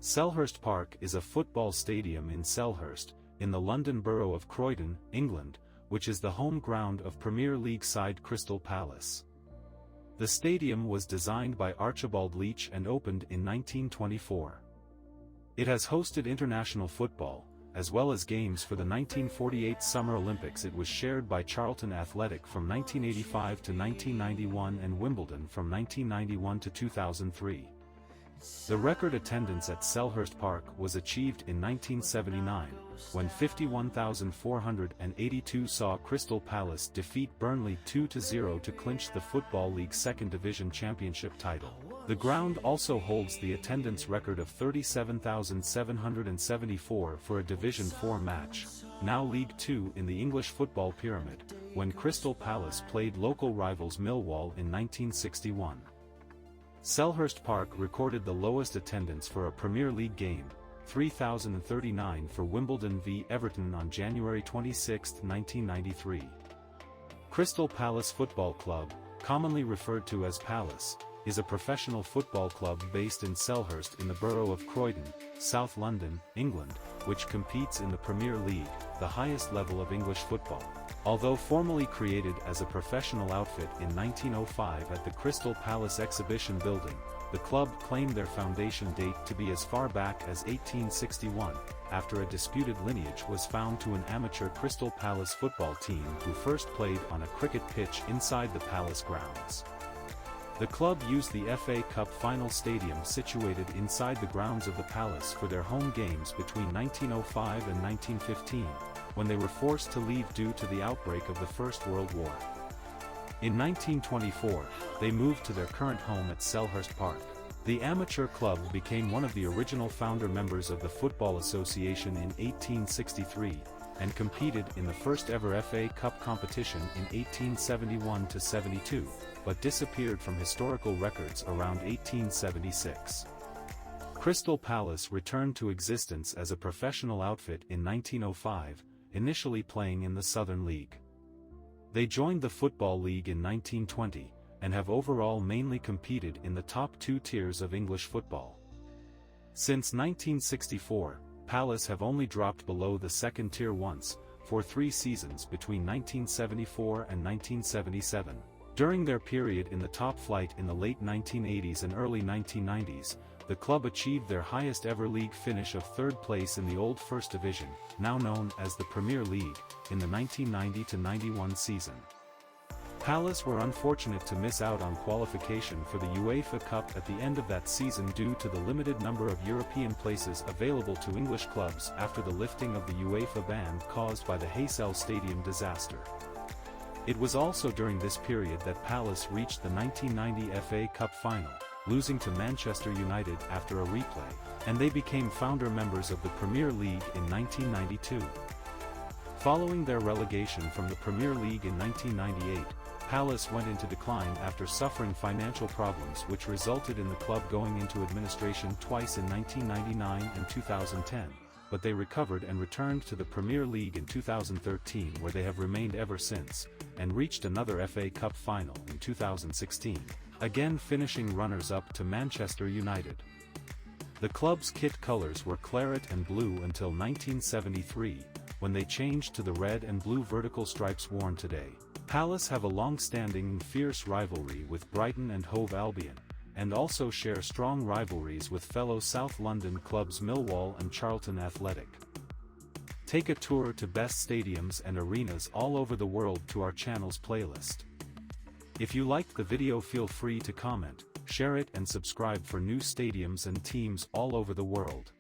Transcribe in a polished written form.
Selhurst Park is a football stadium in Selhurst, in the London Borough of Croydon, England, which is the home ground of Premier League side Crystal Palace. The stadium was designed by Archibald Leitch and opened in 1924. It has hosted international football, as well as games for the 1948 Summer Olympics. It was shared by Charlton Athletic from 1985 to 1991 and Wimbledon from 1991 to 2003. The record attendance at Selhurst Park was achieved in 1979, when 51,482 saw Crystal Palace defeat Burnley 2-0 to clinch the Football League Second Division Championship title. The ground also holds the attendance record of 37,774 for a Division 4 match, now League 2 in the English football pyramid, when Crystal Palace played local rivals Millwall in 1961. Selhurst Park recorded the lowest attendance for a Premier League game, 3,039 for Wimbledon v Everton on January 26, 1993. Crystal Palace Football Club, commonly referred to as Palace, is a professional football club based in Selhurst in the Borough of Croydon, South London, England, which competes in the Premier League, the highest level of English football. Although formally created as a professional outfit in 1905 at the Crystal Palace Exhibition Building, the club claimed their foundation date to be as far back as 1861, after a disputed lineage was found to an amateur Crystal Palace football team who first played on a cricket pitch inside the palace grounds. The club used the FA Cup final stadium situated inside the grounds of the palace for their home games between 1905 and 1915, when they were forced to leave due to the outbreak of the First World War. In 1924, they moved to their current home at Selhurst Park. The amateur club became one of the original founder members of the Football Association in 1863, and competed in the first ever FA Cup competition in 1871-72, but disappeared from historical records around 1876. Crystal Palace returned to existence as a professional outfit in 1905, initially playing in the Southern League. They joined the Football League in 1920, and have overall mainly competed in the top two tiers of English football. Since 1964, Palace have only dropped below the second tier once, for 3 seasons between 1974 and 1977. During their period in the top flight in the late 1980s and early 1990s, the club achieved their highest ever league finish of 3rd place in the old First Division, now known as the Premier League, in the 1990-91 season. Palace were unfortunate to miss out on qualification for the UEFA Cup at the end of that season due to the limited number of European places available to English clubs after the lifting of the UEFA ban caused by the Heysel Stadium disaster. It was also during this period that Palace reached the 1990 FA Cup final, losing to Manchester United after a replay, and they became founder members of the Premier League in 1992. Following their relegation from the Premier League in 1998, Palace went into decline after suffering financial problems which resulted in the club going into administration twice in 1999 and 2010, but they recovered and returned to the Premier League in 2013, where they have remained ever since, and reached another FA Cup final in 2016, again finishing runners-up to Manchester United. The club's kit colours were claret and blue until 1973, when they changed to the red and blue vertical stripes worn today. Palace have a long-standing and fierce rivalry with Brighton and Hove Albion, and also share strong rivalries with fellow South London clubs Millwall and Charlton Athletic. Take a tour to best stadiums and arenas all over the world to our channel's playlist. If you liked the video, feel free to comment, share it and subscribe for new stadiums and teams all over the world.